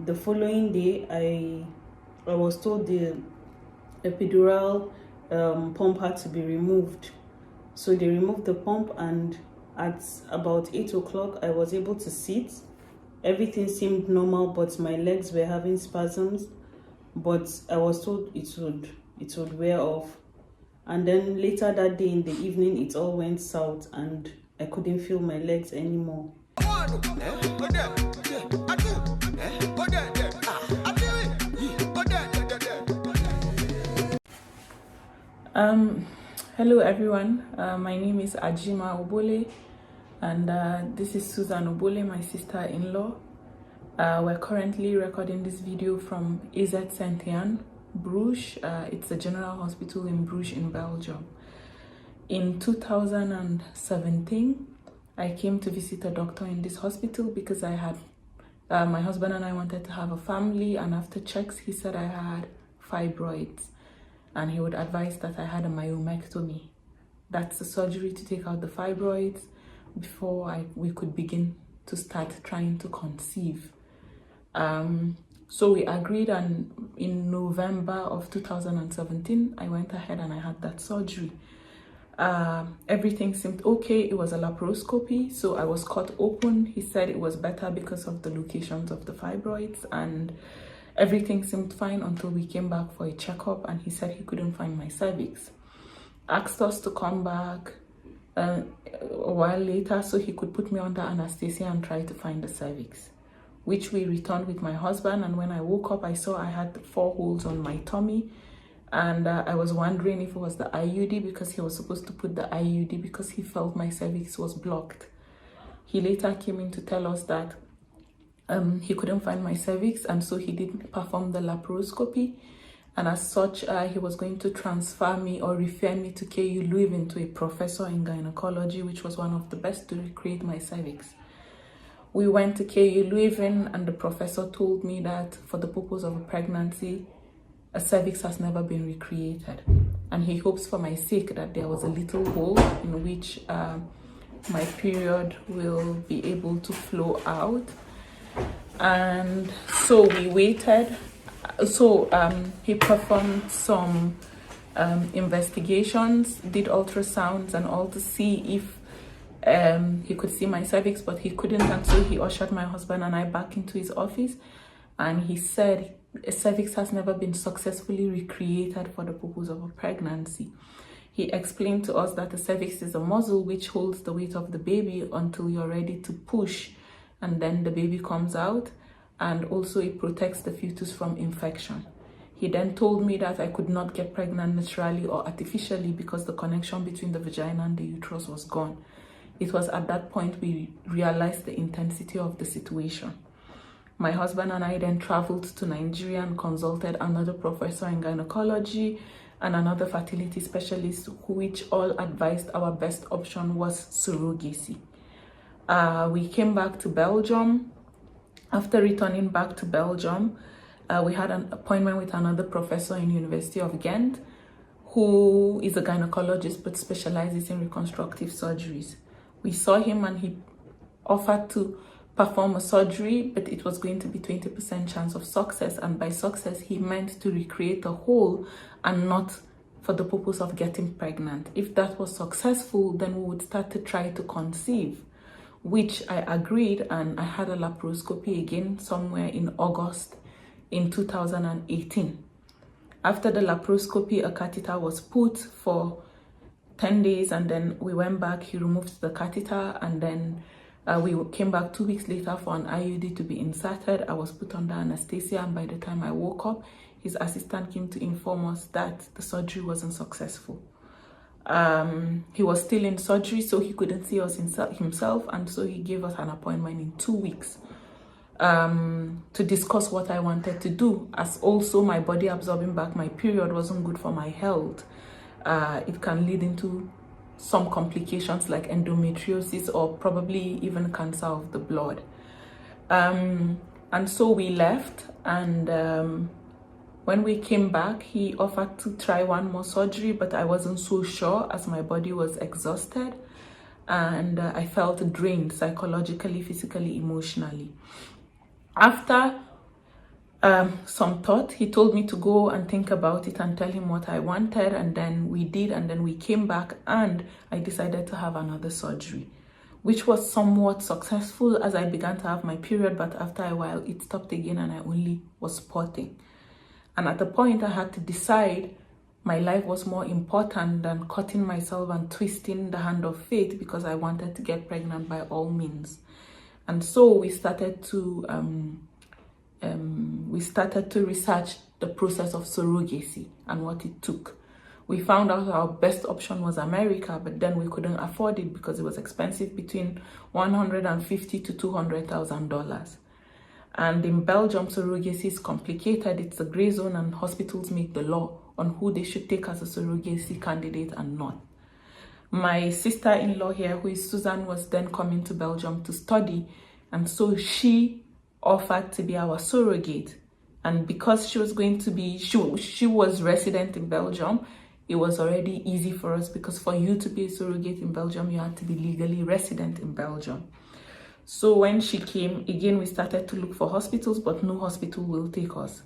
The following day, I was told the epidural pump had to be removed. So they removed the pump, and at about 8 o'clock, I was able to sit. Everything seemed normal, but my legs were having spasms. But I was told it would wear off. And then later that day in the evening, it all went south, and I couldn't feel my legs anymore. Hello everyone, my name is Ajima Obole, and this is Susan Obole, my sister-in-law. We're currently recording this video from AZ Saint-Anne, Bruges. It's a general hospital in Bruges in Belgium. In 2017, I came to visit a doctor in this hospital because I had, my husband and I wanted to have a family, and after checks, he said I had fibroids, and he would advise that I had a myomectomy. That's the surgery to take out the fibroids before we could begin to start trying to conceive. So we agreed, and in November of 2017, I went ahead and I had that surgery. Everything seemed okay. It was a laparoscopy, so I was cut open. He said it was better because of the locations of the fibroids, and everything seemed fine until we came back for a checkup, and he said he couldn't find my cervix. Asked us to come back a while later so he could put me under anesthesia and try to find the cervix, which we returned with my husband. And when I woke up, I saw I had 4 holes on my tummy, and I was wondering if it was the IUD, because he was supposed to put the IUD because he felt my cervix was blocked. He later came in to tell us that he couldn't find my cervix, and so he didn't perform the laparoscopy, and as such he was going to transfer me or refer me to KU Leuven, to a professor in gynecology, which was one of the best to recreate my cervix. We went to KU Leuven, and the professor told me that for the purpose of a pregnancy, a cervix has never been recreated, and he hopes for my sake that there was a little hole in which my period will be able to flow out. And so we waited. So he performed some investigations, did ultrasounds and all to see if he could see my cervix, but he couldn't, and so he ushered my husband and I back into his office, and he said a cervix has never been successfully recreated for the purpose of a pregnancy. He explained to us that the cervix is a muscle which holds the weight of the baby until you're ready to push, and then the baby comes out, and also it protects the fetus from infection. He then told me that I could not get pregnant naturally or artificially because the connection between the vagina and the uterus was gone. It was at that point we realized the intensity of the situation. My husband and I then traveled to Nigeria and consulted another professor in gynecology and another fertility specialist, which all advised our best option was surrogacy. We came back to Belgium. After returning back to Belgium, we had an appointment with another professor in University of Ghent, who is a gynecologist but specializes in reconstructive surgeries. We saw him, and he offered to perform a surgery, but it was going to be 20% chance of success, and by success he meant to recreate a hole and not for the purpose of getting pregnant. If that was successful, then we would start to try to conceive, which I agreed, and I had a laparoscopy again somewhere in August in 2018. After the laparoscopy, a catheter was put for 10 days, and then we went back. He removed the catheter, and then we came back 2 weeks later for an IUD to be inserted. I was put under anesthesia, and by the time I woke up, his assistant came to inform us that the surgery wasn't successful. He was still in surgery, so he couldn't see us himself, and so he gave us an appointment in 2 weeks to discuss what I wanted to do, as also my body absorbing back my period wasn't good for my health. It can lead into some complications like endometriosis or probably even cancer of the blood. And so we left, and when we came back, he offered to try one more surgery, but I wasn't so sure as my body was exhausted, and I felt drained psychologically, physically, emotionally. After some thought. He told me to go and think about it and tell him what I wanted, and then we did, and then we came back and I decided to have another surgery, which was somewhat successful as I began to have my period, but after a while it stopped again and I only was spotting. And at the point I had to decide my life was more important than cutting myself and twisting the hand of fate because I wanted to get pregnant by all means. And so we started to research the process of surrogacy and what it took. We found out our best option was America, but then we couldn't afford it because it was expensive, between $150,000 to $200,000. And in Belgium, surrogacy is complicated. It's a gray zone and hospitals make the law on who they should take as a surrogacy candidate and not. My sister-in-law here, who is Susan, was then coming to Belgium to study, and so she offered to be our surrogate. And because she was going to be, she was resident in Belgium, it was already easy for us, because for you to be a surrogate in Belgium, you had to be legally resident in Belgium. So when she came, again, we started to look for hospitals, but no hospital will take us.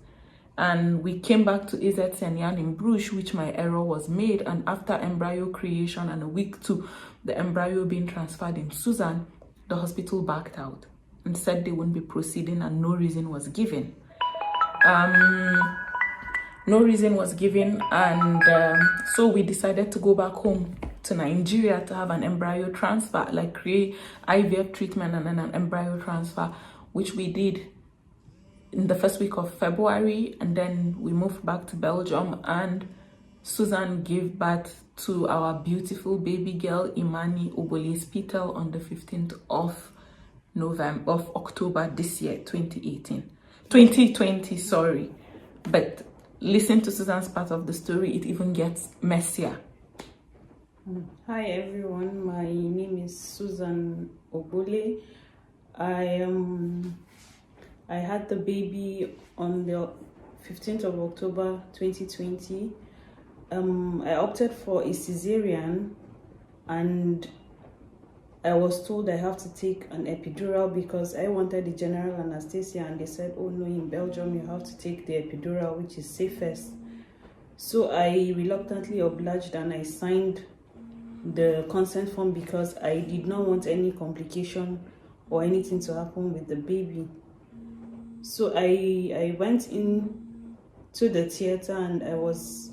And we came back to AZ Senyan in Bruges, which my error was made. And after embryo creation and a week to the embryo being transferred in Susan, the hospital backed out and said they wouldn't be proceeding, and no reason was given. So we decided to go back home to Nigeria to have an embryo transfer, like create IVF treatment and then an embryo transfer, which we did in the first week of February. And then we moved back to Belgium, and Susan gave birth to our beautiful baby girl Imani Obole Spital on the 15th of October this year, 2020, sorry. But listen to Susan's part of the story, it even gets messier. Hi everyone, my name is Susan Obole. I had the baby on the 15th of October 2020. I opted for a cesarean, and I was told I have to take an epidural because I wanted the general anesthesia, and they said, oh no, in Belgium you have to take the epidural, which is safest. So I reluctantly obliged and I signed the consent form because I did not want any complication or anything to happen with the baby. So I went in to the theater and I was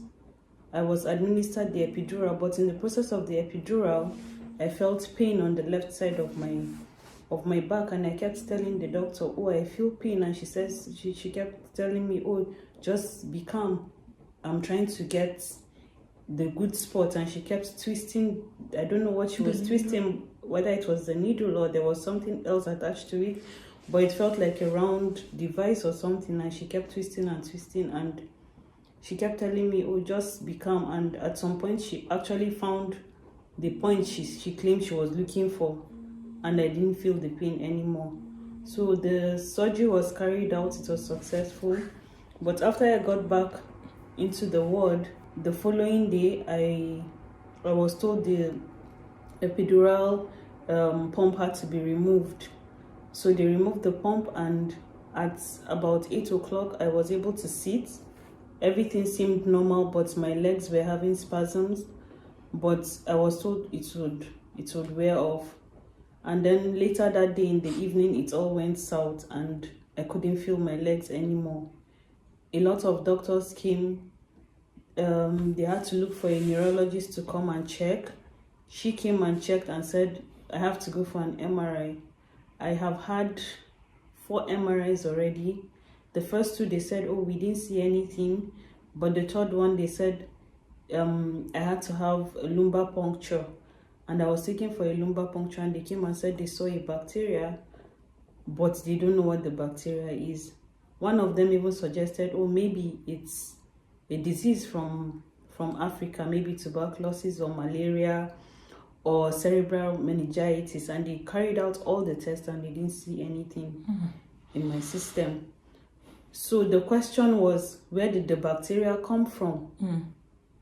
administered the epidural, but in the process of the epidural I felt pain on the left side of my back, and I kept telling the doctor, oh, I feel pain, and she says she kept telling me, oh, just be calm, I'm trying to get the good spot. And she kept twisting, I don't know what she was twisting, whether it was the needle or there was something else attached to it, but it felt like a round device or something, and she kept twisting and twisting, and she kept telling me, oh, just be calm. And at some point she actually found the point she claimed she was looking for, and I didn't feel the pain anymore. So the surgery was carried out, it was successful. But after I got back into the ward, the following day I was told the epidural pump had to be removed. So they removed the pump, and at about 8 o'clock I was able to sit. Everything seemed normal, but my legs were having spasms. But I was told it would wear off. And then later that day in the evening, it all went south and I couldn't feel my legs anymore. A lot of doctors came. They had to look for a neurologist to come and check. She came and checked and said, I have to go for an MRI. I have had 4 MRIs already. The first 2, they said, oh, we didn't see anything. But the third one, they said, I had to have a lumbar puncture, and I was taken for a lumbar puncture, and they came and said they saw a bacteria, but they don't know what the bacteria is. One of them even suggested, oh, maybe it's a disease from Africa, maybe tuberculosis or malaria or cerebral meningitis, and they carried out all the tests and they didn't see anything in my system. So the question was, where did the bacteria come from?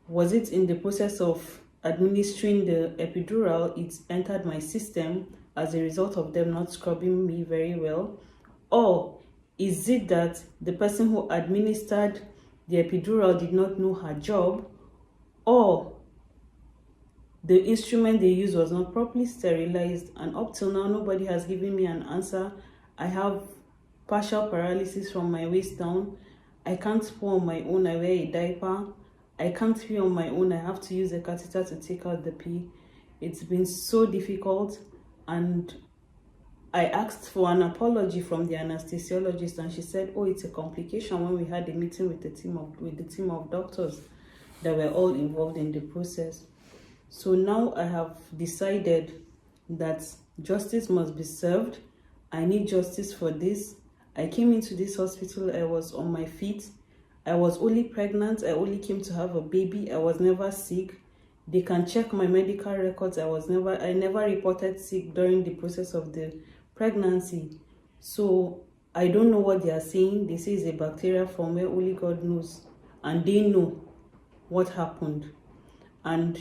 Was it in the process of administering the epidural, it entered my system as a result of them not scrubbing me very well? Or Is it that the person who administered the epidural did not know her job, or the instrument they used was not properly sterilized? And up till now, nobody has given me an answer. I have partial paralysis from my waist down. I can't poo on my own. I wear a diaper. I can't pee on my own. I have to use a catheter to take out the pee. It's been so difficult, and I asked for an apology from the anesthesiologist, and she said, "Oh, it's a complication," when we had a meeting with the team of doctors that were all involved in the process. So now I have decided that justice must be served. I need justice for this. I came into this hospital, I was on my feet. I was only pregnant. I only came to have a baby. I was never sick. They can check my medical records. I never reported sick during the process of the pregnancy. So I don't know what they are saying. They say it's a bacteria from where only God knows, and they know what happened. And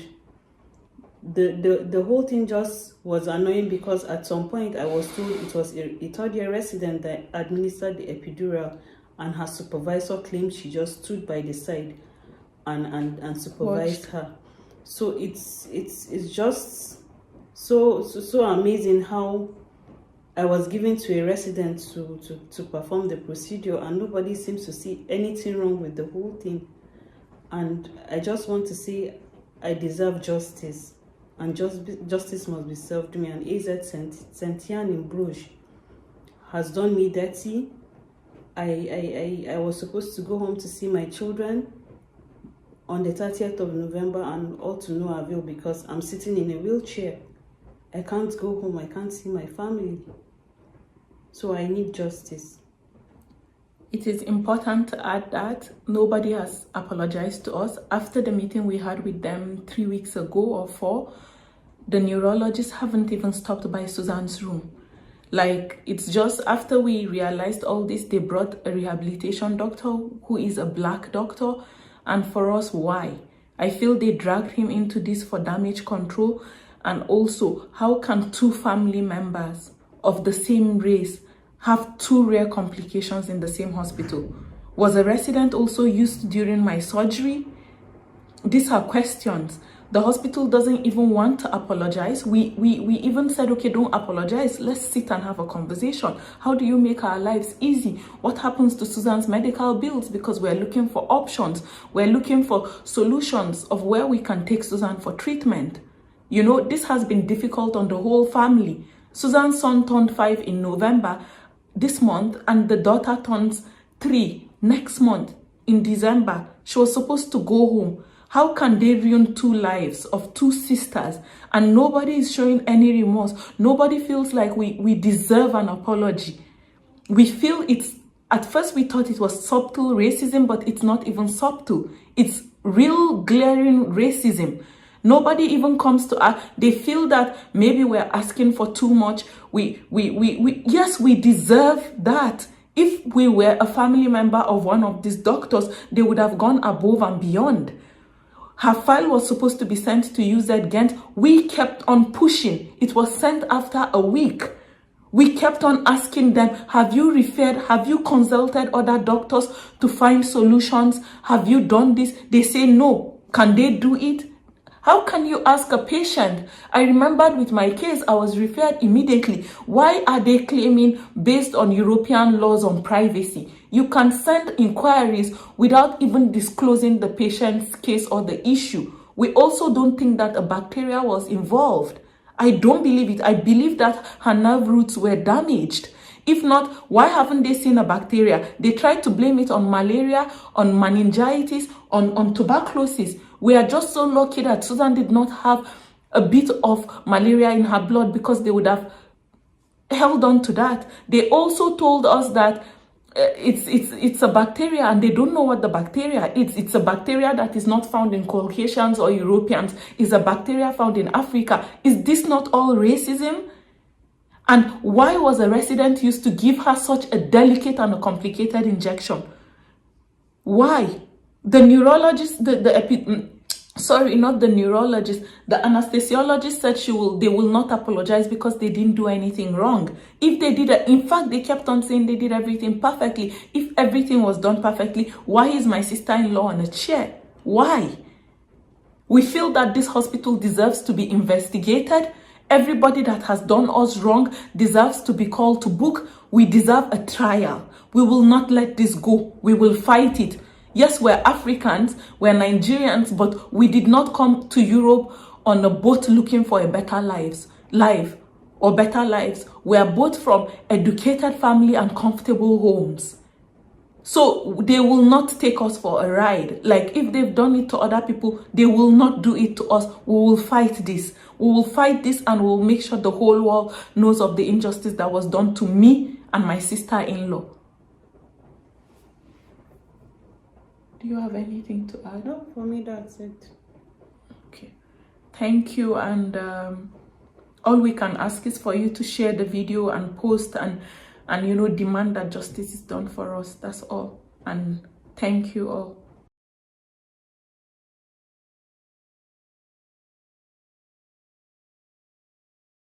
the whole thing just was annoying, because at some point I was told it was a third-year resident that administered the epidural, and her supervisor claimed she just stood by the side and supervised her. So it's just so amazing how I was given to a resident to perform the procedure, and nobody seems to see anything wrong with the whole thing. And I just want to say I deserve justice, and justice must be served me. And AZ Saint-Yann in Bruges has done me dirty. I was supposed to go home to see my children on the 30th of November, and all to no avail, because I'm sitting in a wheelchair. I can't go home. I can't see my family. So I need justice. It is important to add that nobody has apologized to us. After the meeting we had with them 3 weeks ago or 4, the neurologists haven't even stopped by Suzanne's room. Like, it's just after we realized all this, they brought a rehabilitation doctor who is a black doctor. And for us, why? I feel they dragged him into this for damage control. And also, how can 2 family members of the same race have 2 rare complications in the same hospital? Was a resident also used during my surgery? These are questions. The hospital doesn't even want to apologize. We even said, okay, don't apologize. Let's sit and have a conversation. How do you make our lives easy? What happens to Suzanne's medical bills? Because we're looking for options. We're looking for solutions of where we can take Suzanne for treatment. You know, this has been difficult on the whole family. Suzanne's son turned 5 in November this month, and the daughter turns 3 next month in December. She was supposed to go home. How can they ruin 2 lives of 2 sisters, and nobody is showing any remorse? Nobody feels like we deserve an apology. We feel it's, at first we thought it was subtle racism, but it's not even subtle. It's real glaring racism. Nobody even comes to us. They feel that maybe we're asking for too much. Yes, we deserve that. If we were a family member of one of these doctors, they would have gone above and beyond. Her file was supposed to be sent to UZ Ghent. We kept on pushing. It was sent after a week. We kept on asking them, have you referred? Have you consulted other doctors to find solutions? Have you done this? They say no. Can they do it? How can you ask a patient? I remembered with my case, I was referred immediately. Why are they claiming based on European laws on privacy? You can send inquiries without even disclosing the patient's case or the issue. We also don't think that a bacteria was involved. I don't believe it. I believe that her nerve roots were damaged. If not, why haven't they seen a bacteria? They tried to blame it on malaria, on meningitis, on tuberculosis. We are just so lucky that Suzanne did not have a bit of malaria in her blood, because they would have held on to that. They also told us that it's a bacteria, and they don't know what the bacteria is. It's a bacteria that is not found in Caucasians or Europeans. It's a bacteria found in Africa. Is this not all racism? And why was a resident used to give her such a delicate and a complicated injection? Why? The neurologist, sorry, not the neurologist, the anesthesiologist said they will not apologize because they didn't do anything wrong. If they did it, in fact, they kept on saying they did everything perfectly. If everything was done perfectly, why is my sister-in-law on a chair? Why? We feel that this hospital deserves to be investigated. Everybody that has done us wrong deserves to be called to book. We deserve a trial. We will not let this go. We will fight it. Yes, we're Africans, we're Nigerians, but we did not come to Europe on a boat looking for a better life. We are both from educated family and comfortable homes. So they will not take us for a ride. Like if they've done it to other people, they will not do it to us. We will fight this. We will fight this and we will make sure the whole world knows of the injustice that was done to me and my sister-in-law. Do you have anything to add? No, for me that's it. Okay. Thank you. And all we can ask is for you to share the video and post and demand that justice is done for us. That's all. And thank you all.